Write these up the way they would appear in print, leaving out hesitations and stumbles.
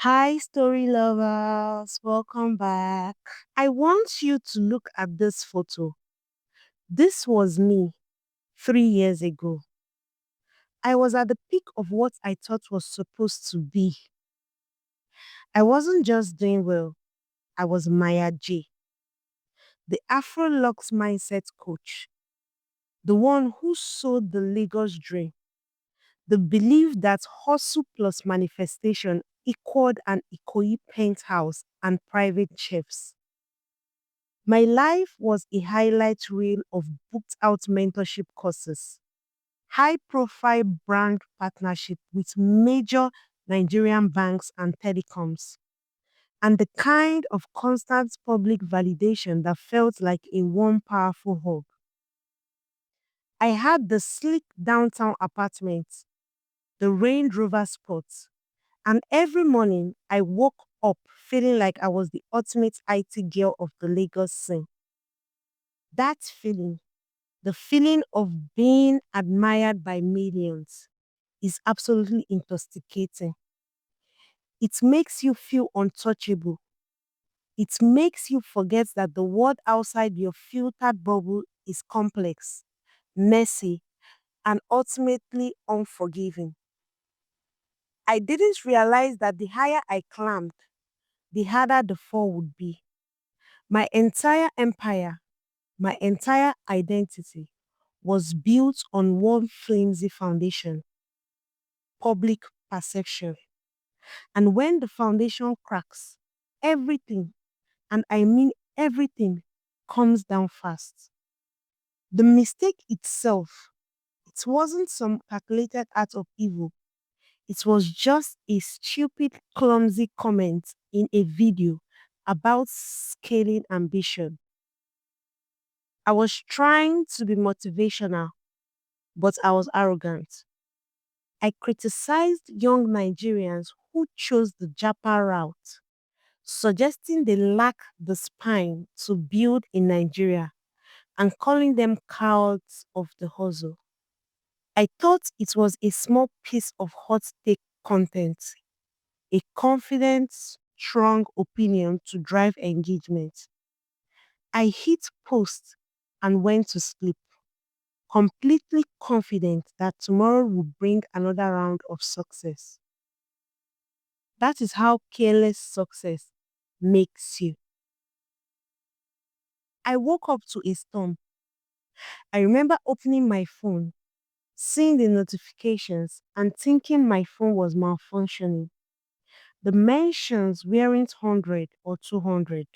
Hi, story lovers. Welcome back. I want you to look at this photo. This was me 3 years ago. I was at the peak of what I thought was supposed to be. I wasn't just doing well, I was Maya J, the Afro Lux mindset coach, the one who sold the Lagos dream, the belief that hustle plus manifestation equaled an Ikoyi penthouse and private chefs. My life was a highlight reel of booked out mentorship courses, high profile brand partnership with major Nigerian banks and telecoms, and the kind of constant public validation that felt like a warm, powerful hug. I had the sleek downtown apartment, the Range Rover Sports, and every morning I woke up feeling like I was the ultimate IT girl of the Lagos scene. That feeling, the feeling of being admired by millions, is absolutely intoxicating. It makes you feel untouchable. It makes you forget that the world outside your filtered bubble is complex, messy, and ultimately unforgiving. I didn't realize that the higher I climbed, the harder the fall would be. My entire empire, my entire identity was built on one flimsy foundation: public perception. And when the foundation cracks, everything, and I mean everything, comes down fast. The mistake itself, it wasn't some calculated act of evil. It was just a stupid, clumsy comment in a video about scaling ambition. I was trying to be motivational, but I was arrogant. I criticized young Nigerians who chose the Japa route, suggesting they lack the spine to build in Nigeria and calling them cowards of the hustle. I thought it was a small piece of hot take content, a confident, strong opinion to drive engagement. I hit post and went to sleep, completely confident that tomorrow would bring another round of success. That is how careless success makes you. I woke up to a storm. I remember opening my phone, seeing the notifications, and thinking my phone was malfunctioning. The mentions weren't 100 or 200,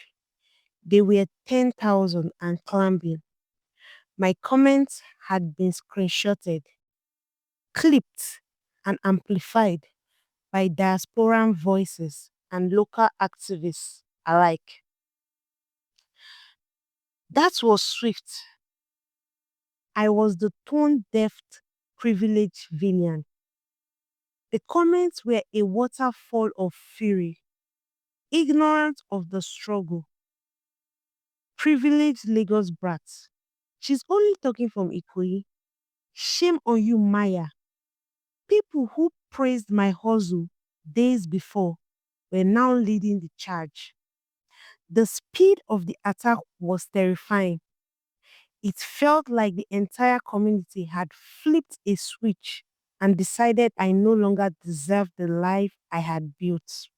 they were 10,000 and climbing. My comments had been screenshotted, clipped, and amplified by diasporan voices and local activists alike. That was swift. I was the tone deaf, privileged villain. The comments were a waterfall of fury, ignorant of the struggle. Privileged Lagos brat. She's only talking from Ikoyi. Shame on you, Maya. People who praised my hustle days before were now leading the charge. The speed of the attack was terrifying. It felt like the entire community had flipped a switch and decided I no longer deserved the life I had built.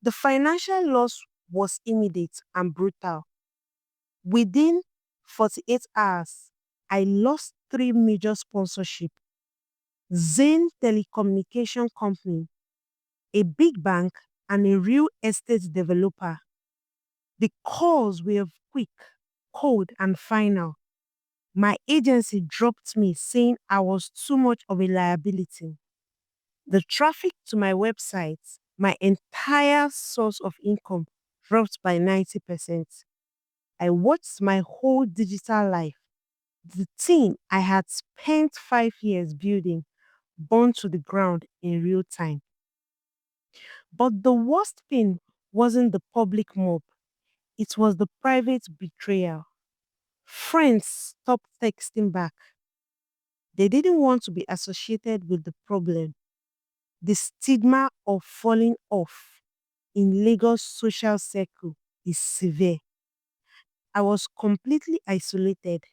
The financial loss was immediate and brutal. Within 48 hours, I lost three major sponsorships: Zain Telecommunication Company, a big bank, and a real estate developer. The calls were quick, cold, and final. My agency dropped me saying I was too much of a liability. The traffic to my website, my entire source of income, dropped by 90%. I watched my whole digital life, the thing I had spent 5 years building, burn to the ground in real time. But the worst thing wasn't the public mob, it was the private betrayal. Friends stopped texting back. They didn't want to be associated with the problem. The stigma of falling off in Lagos social circle is severe. I was completely isolated.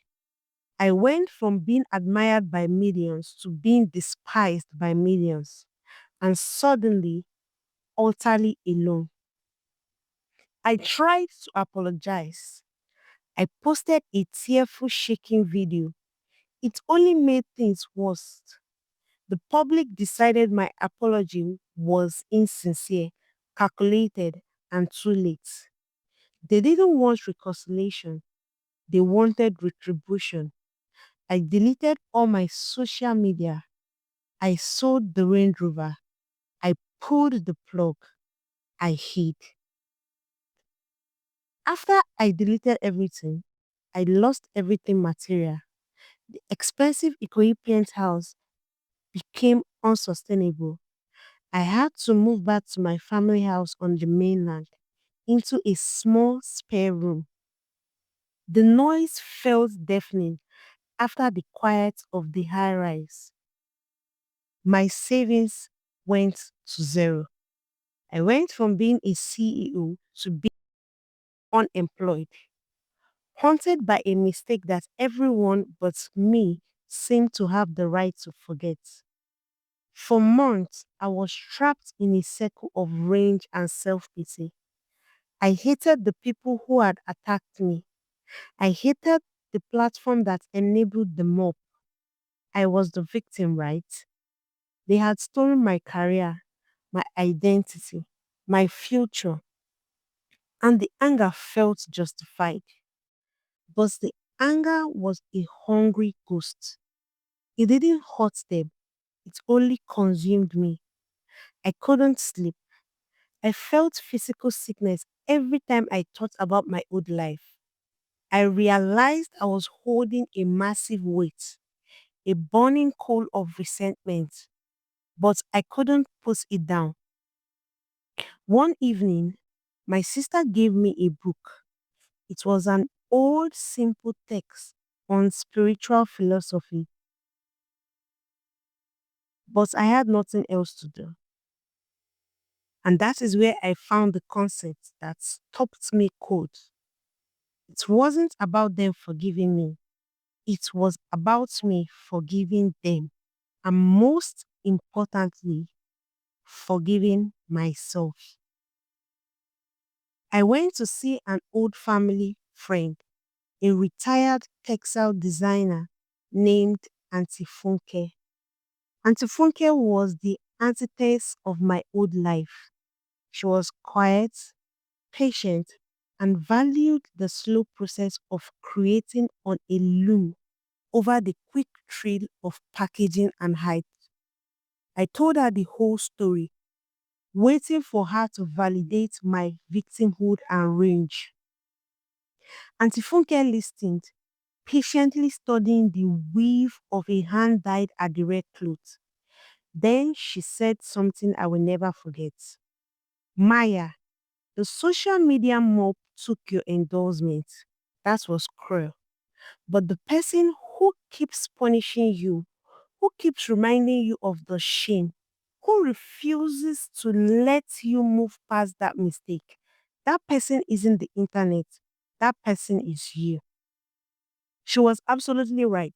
I went from being admired by millions to being despised by millions, and suddenly utterly alone. I tried to apologize. I posted a tearful, shaking video. It only made things worse. The public decided my apology was insincere, calculated, and too late. They didn't want reconciliation, they wanted retribution. I deleted all my social media. I sold the Range Rover. I pulled the plug. I hid. After I deleted everything, I lost everything material. The expensive Ikoyi penthouse became unsustainable. I had to move back to my family house on the mainland into a small spare room. The noise felt deafening after the quiet of the high rise. My savings went to zero. I went from being a CEO to being unemployed, haunted by a mistake that everyone but me seemed to have the right to forget. For months, I was trapped in a circle of rage and self pity. I hated the people who had attacked me. I hated the platform that enabled the mob. I was the victim, right? They had stolen my career, my identity, my future, and the anger felt justified. But the anger was a hungry ghost. It didn't hurt them, it only consumed me. I couldn't sleep. I felt physical sickness every time I thought about my old life. I realized I was holding a massive weight, a burning coal of resentment, but I couldn't put it down. One evening, my sister gave me a book. It was an old, simple text on spiritual philosophy, but I had nothing else to do. And that is where I found the concept that stopped me cold. It wasn't about them forgiving me, it was about me forgiving them. And most importantly, forgiving myself. I went to see an old family friend, a retired textile designer named Auntie Funke. Auntie Funke was the antithesis of my old life. She was quiet, patient, and valued the slow process of creating on a loom over the quick thrill of packaging and hype. I told her the whole story, waiting for her to validate my victimhood and range. Auntie Funke listened, patiently studying the weave of a hand-dyed Adire cloth. Then she said something I will never forget. Maya, the social media mob took your endorsement. That was cruel. But the person who keeps punishing you, who keeps reminding you of the shame, who refuses to let you move past that mistake, that person isn't the internet. That person is you. She was absolutely right.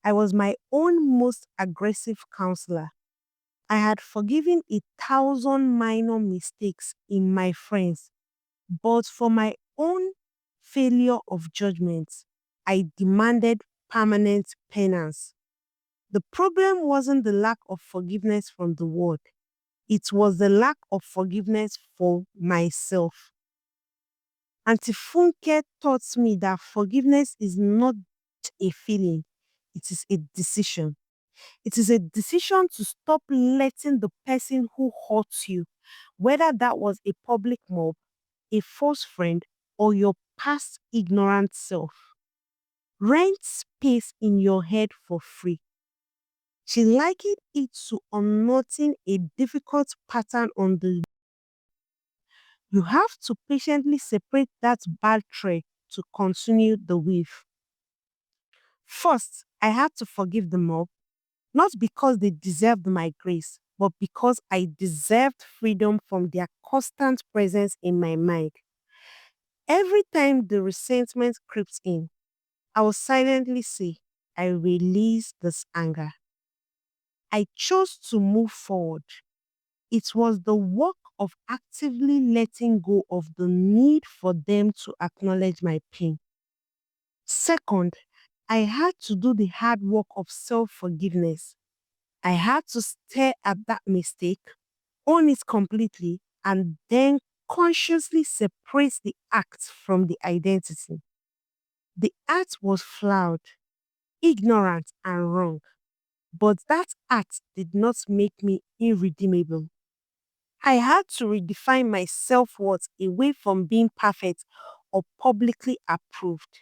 I was my own most aggressive counselor. I had forgiven 1,000 minor mistakes in my friends, but for my own failure of judgment, I demanded permanent penance. The problem wasn't the lack of forgiveness from the world, it was the lack of forgiveness for myself. Auntie Funke taught me that forgiveness is not a feeling, it is a decision. It is a decision to stop letting the person who hurts you, whether that was a public mob, a false friend, or your past ignorant self, rent space in your head for free. She likened it to unknotting a difficult pattern on the. You have to patiently separate that bad thread to continue the weave. First, I had to forgive the mob, not because they deserved my grace, but because I deserved freedom from their constant presence in my mind. Every time the resentment creeps in, I will silently say, I release this anger. I chose to move forward. It was the work of actively letting go of the need for them to acknowledge my pain. Second, I had to do the hard work of self forgiveness. I had to stare at that mistake, own it completely, and then consciously separate the act from the identity. The act was flawed, ignorant, and wrong, but that act did not make me irredeemable. I had to redefine my self worth away from being perfect or publicly approved.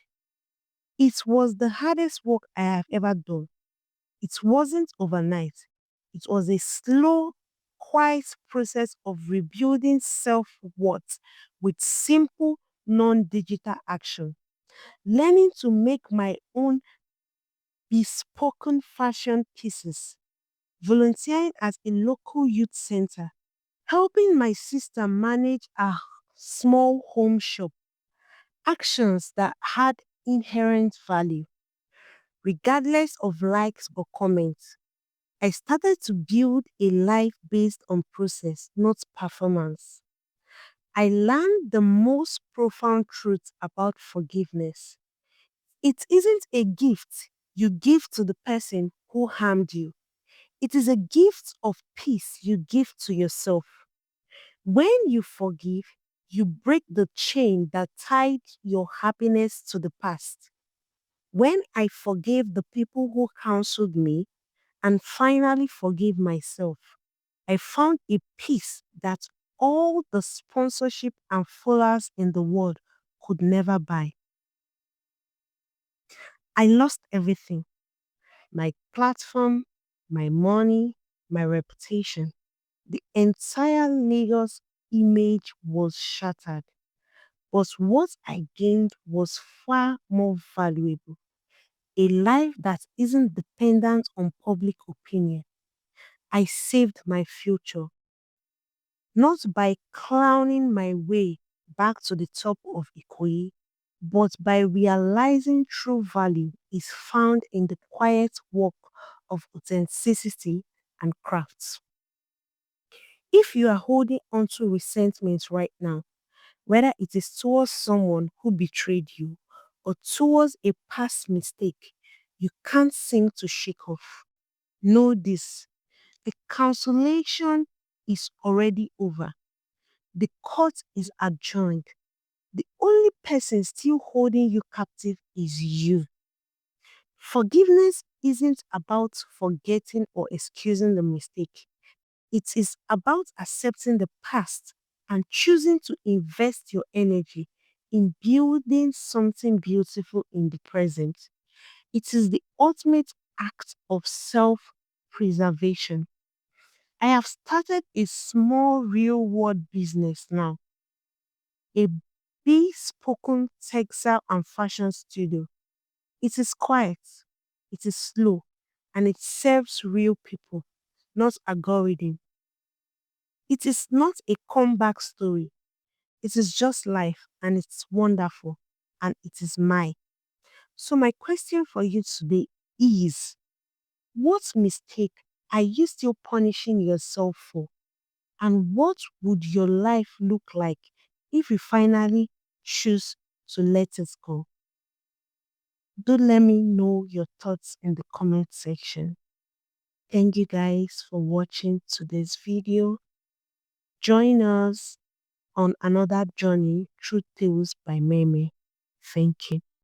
It was the hardest work I have ever done. It wasn't overnight, it was a slow, quiet process of rebuilding self worth with simple, non digital action. Learning to make my own bespoken fashion pieces, volunteering at a local youth center, helping my sister manage a small home shop, actions that had inherent value, regardless of likes or comments. I started to build a life based on process, not performance. I learned the most profound truth about forgiveness. It isn't a gift you give to the person who harmed you. It is a gift of peace you give to yourself. When you forgive, you break the chain that tied your happiness to the past. When I forgave the people who counseled me and finally forgave myself, I found a peace that all the sponsorship and followers in the world could never buy. I lost everything: my platform, my money, my reputation. The entire Lagos image was shattered. But what I gained was far more valuable: a life that isn't dependent on public opinion. I saved my future, not by clowning my way back to the top of Ikoyi, but by realizing true value is found in the quiet work of authenticity and crafts. If you are holding onto resentment right now, whether it is towards someone who betrayed you or towards a past mistake you can't seem to shake off, know this: the cancellation is already over. The court is adjourned. The only person still holding you captive is you. Forgiveness isn't about forgetting or excusing the mistake. It is about accepting the past and choosing to invest your energy in building something beautiful in the present. It is the ultimate act of self preservation. I have started a small real world business now, a bespoken textile and fashion studio. It is quiet, it is slow, and it serves real people, not algorithm. It is not a comeback story. It is just life, and it's wonderful, and it is mine. So my question for you today is: what mistake are you still punishing yourself for? And what would your life look like if you finally choose to let it go? Do let me know your thoughts in the comment section. Thank you guys for watching today's video. Join us on another journey through Tales by Meme. Thank you.